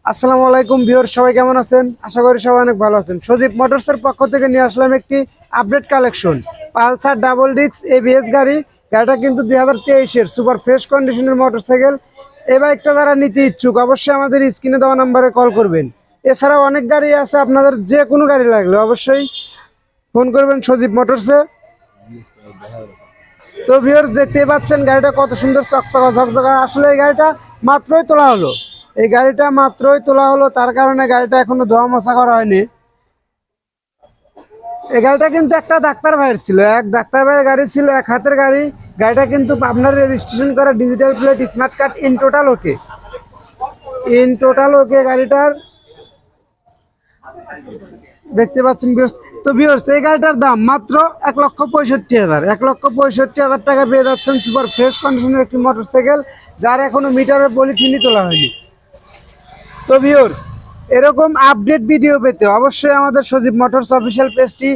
আসসালামু আলাইকুম ভিউয়ার, সবাই কেমন আছেন? আশা করি সবাই অনেক ভালো আছেন। সজীব মোটরসের পক্ষ থেকে নিয়ে আসলাম একটি update collection, Pulsar double disc ABS গাড়ি। গাড়িটা কিন্তু 2023-এর সুপার ফ্রেশ কন্ডিশনের মোটরসাইকেল। এই বাইকটা যারা নিতে ইচ্ছুক অবশ্যই আমাদের স্ক্রিনে দেওয়া নাম্বারে কল করবেন। এছাড়াও অনেক গাড়ি আছে, আপনাদের যে কোনো গাড়ি লাগলে অবশ্যই ফোন করবেন সজীব মোটরসে। তো ভিউয়ার্স, দেখতেই পাচ্ছেন গাড়িটা কত সুন্দর চকচকা ঝকঝকা। আসলে এই গাড়িটা মাত্রই তোলা হলো, তার কারণে গাড়িটা এখনো ধোয়া মোছা করা হয়নি। এই গাড়িটা কিন্তু একটা ডাক্তার ভাইয়ের ছিল, এক ডাক্তার ভাইয়ের গাড়ি ছিল, এক হাতের গাড়ি। গাড়িটা কিন্তু আপনার রেজিস্ট্রেশন করা, digital plate, smart card, in total ওকে গাড়িটার। দেখতে পাচ্ছেন ভিউয়ার্স। তো ভিউয়ার্স, এই গাড়িটার দাম মাত্র 1,65,000, 1,65,000 টাকা পেয়ে যাচ্ছেন সুপার ফ্রেশ কন্ডিশনের একটি মোটরসাইকেল, যার এখনো মিটারের পলিথিনই তোলা হয়নি। তো ভিউয়ার্স, এরকম আপডেট ভিডিও পেতে অবশ্যই আমাদের সজীব মোটরস অফিসিয়াল পেজটি